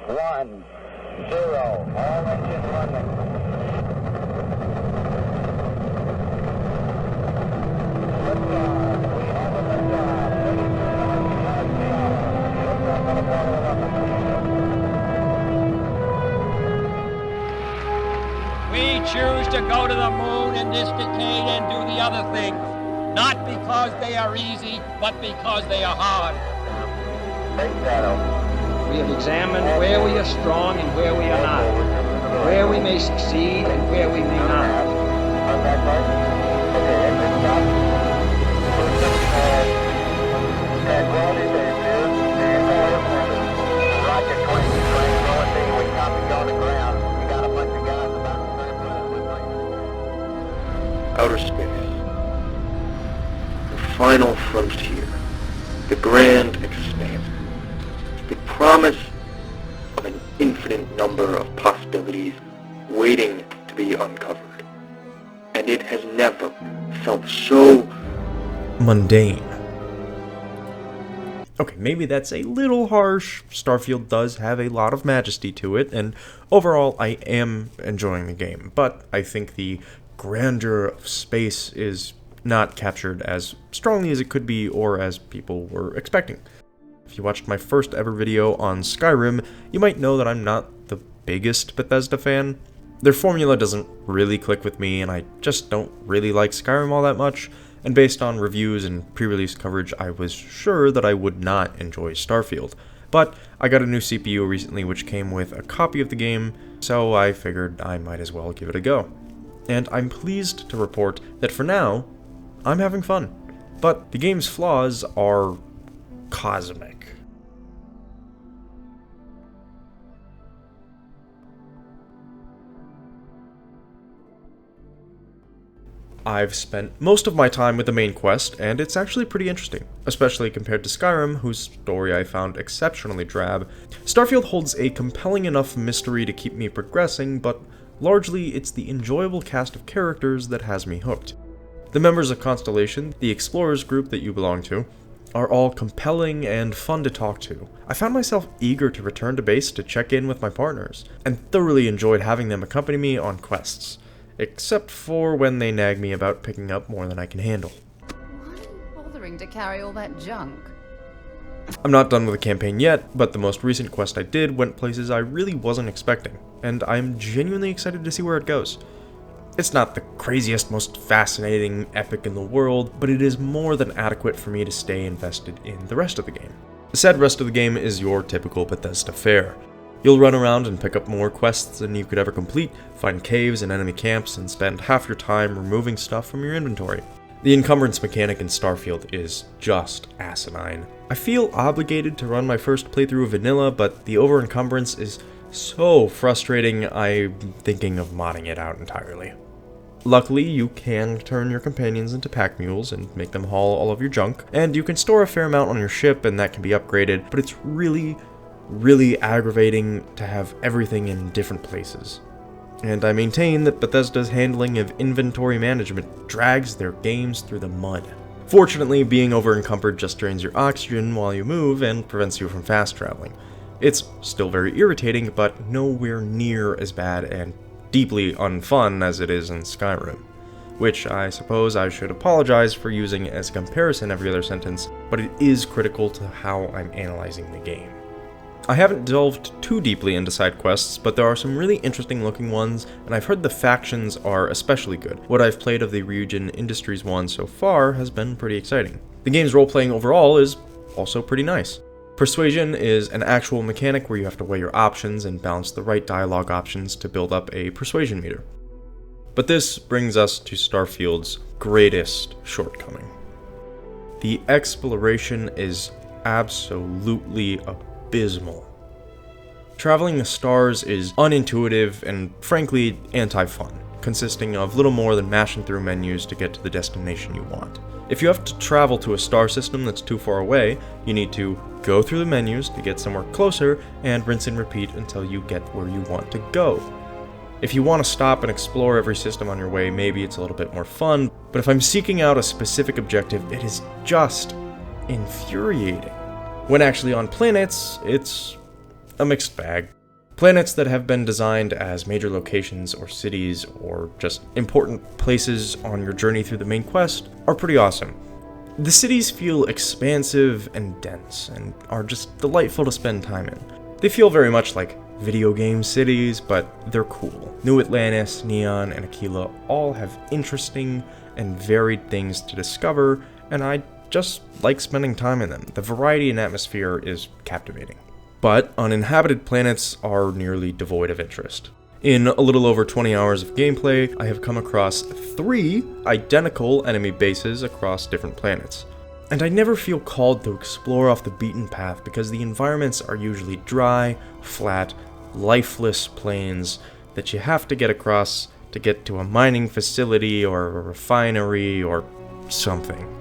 1, 0. All engine running. Liftoff. We have a liftoff. 32 miles We choose to go to the moon in this decade and do the other things, not because they are easy, but because they are hard. Big shadow. We have examined where we are strong and where we are not, where we may succeed and where we may not. Contact light. Okay, engine stop. Tranquility base here. Vehicle airplane. Roger 20. Tranquility. We copy you on the ground. We got a bunch of guys about to start flying with me. Outer space. The final frontier. The grand expanse. The promise of an infinite number of possibilities waiting to be uncovered. And it has never felt so mundane. Okay, maybe that's a little harsh. Starfield does have a lot of majesty to it, and overall I am enjoying the game, but I think the grandeur of space is not captured as strongly as it could be or as people were expecting. If you watched my first ever video on Skyrim, you might know that I'm not the biggest Bethesda fan. Their formula doesn't really click with me, and I just don't really like Skyrim all that much, and based on reviews and pre-release coverage, I was sure that I would not enjoy Starfield. But I got a new CPU recently which came with a copy of the game, so I figured I might as well give it a go. And I'm pleased to report that for now, I'm having fun. But the game's flaws are cosmic. I've spent most of my time with the main quest, and it's actually pretty interesting, especially compared to Skyrim, whose story I found exceptionally drab. Starfield holds a compelling enough mystery to keep me progressing, but largely it's the enjoyable cast of characters that has me hooked. The members of Constellation, the explorers group that you belong to, are all compelling and fun to talk to. I found myself eager to return to base to check in with my partners, and thoroughly enjoyed having them accompany me on quests. Except for when they nag me about picking up more than I can handle. Why are you bothering to carry all that junk? I'm not done with the campaign yet, but the most recent quest I did went places I really wasn't expecting, and I'm genuinely excited to see where it goes. It's not the craziest, most fascinating epic in the world, but it is more than adequate for me to stay invested in the rest of the game. The said rest of the game is your typical Bethesda fare. You'll run around and pick up more quests than you could ever complete, find caves and enemy camps, and spend half your time removing stuff from your inventory. The encumbrance mechanic in Starfield is just asinine. I feel obligated to run my first playthrough of vanilla, but the over-encumbrance is so frustrating I'm thinking of modding it out entirely. Luckily, you can turn your companions into pack mules and make them haul all of your junk, and you can store a fair amount on your ship and that can be upgraded, but it's really aggravating to have everything in different places. And I maintain that Bethesda's handling of inventory management drags their games through the mud. Fortunately, being over-encumbered just drains your oxygen while you move and prevents you from fast traveling. It's still very irritating, but nowhere near as bad and deeply unfun as it is in Skyrim. Which I suppose I should apologize for using as a comparison every other sentence, but it is critical to how I'm analyzing the game. I haven't delved too deeply into side quests, but there are some really interesting looking ones, and I've heard the factions are especially good. What I've played of the Ryujin Industries one so far has been pretty exciting. The game's role-playing overall is also pretty nice. Persuasion is an actual mechanic where you have to weigh your options and balance the right dialogue options to build up a persuasion meter. But this brings us to Starfield's greatest shortcoming. The exploration is absolutely abysmal. Traveling the stars is unintuitive and frankly anti-fun, consisting of little more than mashing through menus to get to the destination you want. If you have to travel to a star system that's too far away, you need to go through the menus to get somewhere closer and rinse and repeat until you get where you want to go. If you want to stop and explore every system on your way, maybe it's a little bit more fun, but if I'm seeking out a specific objective, it is just infuriating. When actually on planets, it's a mixed bag. Planets that have been designed as major locations or cities or just important places on your journey through the main quest are pretty awesome. The cities feel expansive and dense and are just delightful to spend time in. They feel very much like video game cities, but they're cool. New Atlantis, Neon, and Aquila all have interesting and varied things to discover, and I just like spending time in them. The variety and atmosphere is captivating. But uninhabited planets are nearly devoid of interest. In a little over 20 hours of gameplay, I have come across 3 identical enemy bases across different planets. And I never feel called to explore off the beaten path because the environments are usually dry, flat, lifeless plains that you have to get across to get to a mining facility or a refinery or something.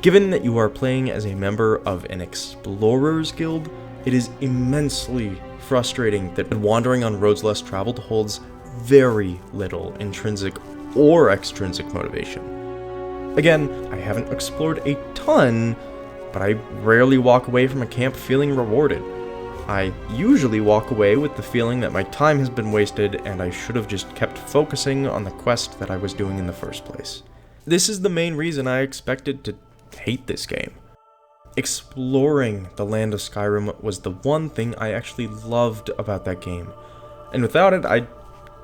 Given that you are playing as a member of an explorer's guild, it is immensely frustrating that wandering on roads less traveled holds very little intrinsic or extrinsic motivation. Again, I haven't explored a ton, but I rarely walk away from a camp feeling rewarded. I usually walk away with the feeling that my time has been wasted and I should have just kept focusing on the quest that I was doing in the first place. This is the main reason I expected to hate this game. Exploring the land of Skyrim was the one thing I actually loved about that game, and without it, I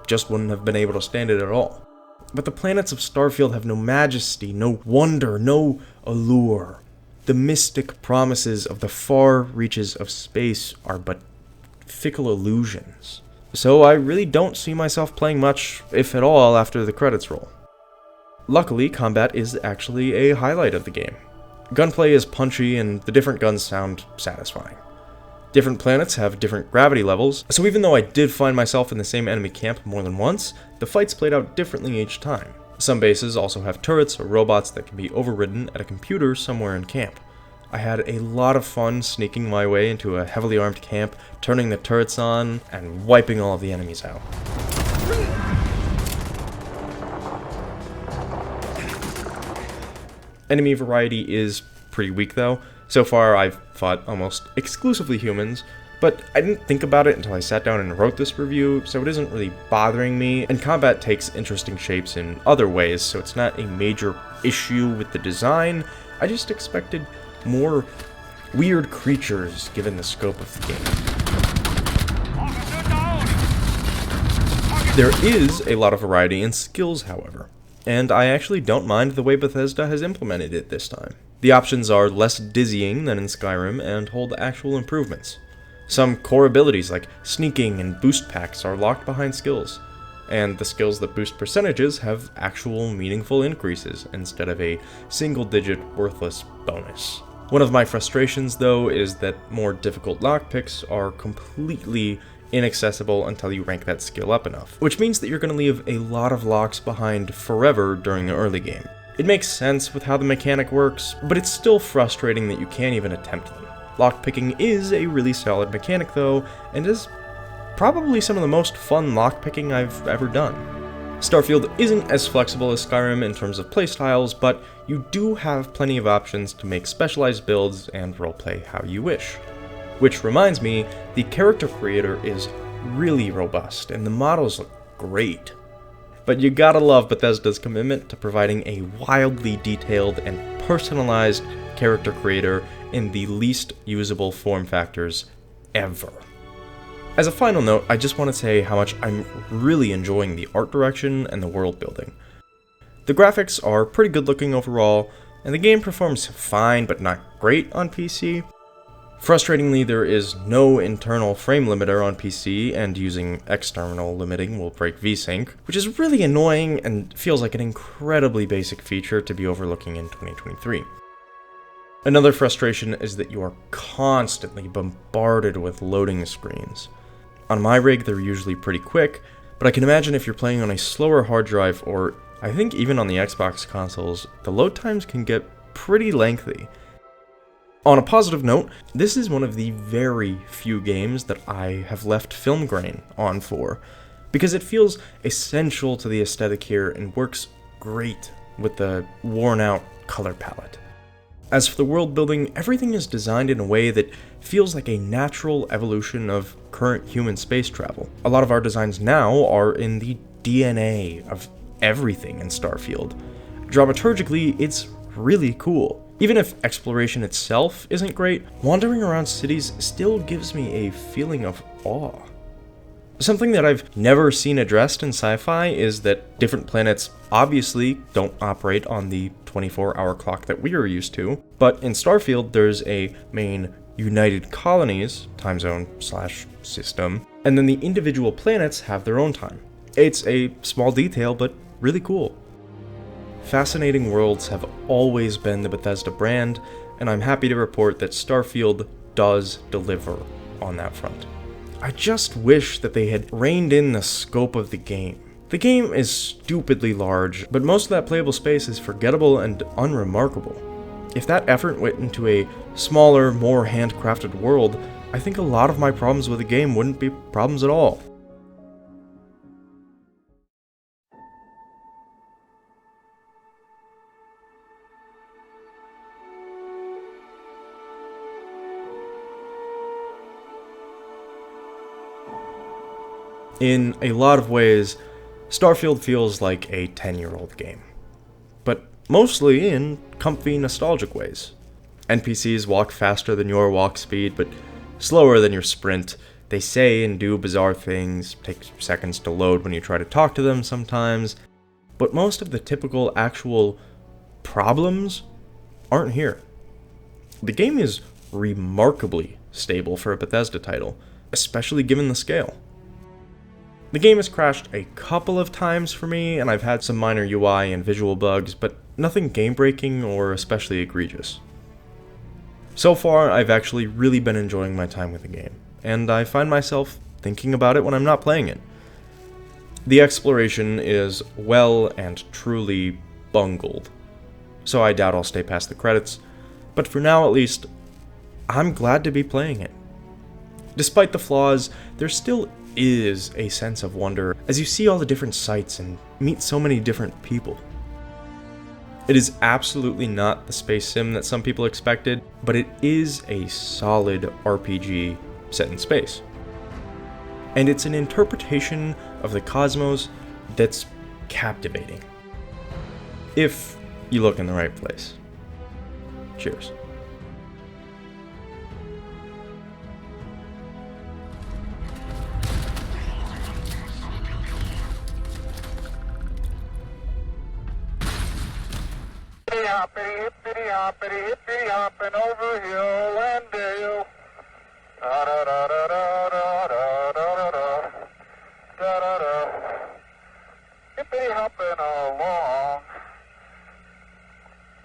just wouldn't have been able to stand it at all. But the planets of Starfield have no majesty, no wonder, no allure. The mystic promises of the far reaches of space are but fickle illusions. So I really don't see myself playing much, if at all, after the credits roll. Luckily, combat is actually a highlight of the game. Gunplay is punchy and the different guns sound satisfying. Different planets have different gravity levels, so even though I did find myself in the same enemy camp more than once, the fights played out differently each time. Some bases also have turrets or robots that can be overridden at a computer somewhere in camp. I had a lot of fun sneaking my way into a heavily armed camp, turning the turrets on, and wiping all of the enemies out. Enemy variety is pretty weak though. So far I've fought almost exclusively humans, but I didn't think about it until I sat down and wrote this review, so it isn't really bothering me, and combat takes interesting shapes in other ways, so it's not a major issue with the design. I just expected more weird creatures given the scope of the game. There is a lot of variety in skills, however, and I actually don't mind the way Bethesda has implemented it this time. The options are less dizzying than in Skyrim and hold actual improvements. Some core abilities like sneaking and boost packs are locked behind skills, and the skills that boost percentages have actual meaningful increases instead of a single-digit worthless bonus. One of my frustrations, though, is that more difficult lockpicks are completely inaccessible until you rank that skill up enough, which means that you're going to leave a lot of locks behind forever during the early game. It makes sense with how the mechanic works, but it's still frustrating that you can't even attempt them. Lockpicking is a really solid mechanic though, and is probably some of the most fun lockpicking I've ever done. Starfield isn't as flexible as Skyrim in terms of playstyles, but you do have plenty of options to make specialized builds and roleplay how you wish. Which reminds me, the character creator is really robust, and the models look great. But you gotta love Bethesda's commitment to providing a wildly detailed and personalized character creator in the least usable form factors ever. As a final note, I just want to say how much I'm really enjoying the art direction and the world building. The graphics are pretty good looking overall, and the game performs fine but not great on PC. Frustratingly, there is no internal frame limiter on PC, and using external limiting will break VSync, which is really annoying and feels like an incredibly basic feature to be overlooking in 2023. Another frustration is that you are constantly bombarded with loading screens. On my rig, they're usually pretty quick, but I can imagine if you're playing on a slower hard drive, or I think even on the Xbox consoles, the load times can get pretty lengthy. On a positive note, this is one of the very few games that I have left film grain on for, because it feels essential to the aesthetic here and works great with the worn out color palette. As for the world building, everything is designed in a way that feels like a natural evolution of current human space travel. A lot of our designs now are in the DNA of everything in Starfield. Dramaturgically, it's really cool. Even if exploration itself isn't great, wandering around cities still gives me a feeling of awe. Something that I've never seen addressed in sci-fi is that different planets obviously don't operate on the 24-hour clock that we are used to, but in Starfield there's a main United Colonies time zone / system, and then the individual planets have their own time. It's a small detail, but really cool. Fascinating worlds have always been the Bethesda brand, and I'm happy to report that Starfield does deliver on that front. I just wish that they had reined in the scope of the game. The game is stupidly large, but most of that playable space is forgettable and unremarkable. If that effort went into a smaller, more handcrafted world, I think a lot of my problems with the game wouldn't be problems at all. In a lot of ways, Starfield feels like a 10-year-old game, but mostly in comfy, nostalgic ways. NPCs walk faster than your walk speed, but slower than your sprint. They say and do bizarre things, take seconds to load when you try to talk to them sometimes, but most of the typical actual problems aren't here. The game is remarkably stable for a Bethesda title, especially given the scale. The game has crashed a couple of times for me, and I've had some minor UI and visual bugs, but nothing game-breaking or especially egregious. So far, I've actually really been enjoying my time with the game, and I find myself thinking about it when I'm not playing it. The exploration is well and truly bungled, so I doubt I'll stay past the credits, but for now at least, I'm glad to be playing it. Despite the flaws, there still is a sense of wonder as you see all the different sights and meet so many different people. It is absolutely not the space sim that some people expected, but it is a solid RPG set in space. And it's an interpretation of the cosmos that's captivating. If you look in the right place. Cheers. Hippity hoppity hopping over hill and dale. Da da da da da da da da da da da da. Hippity hopping along.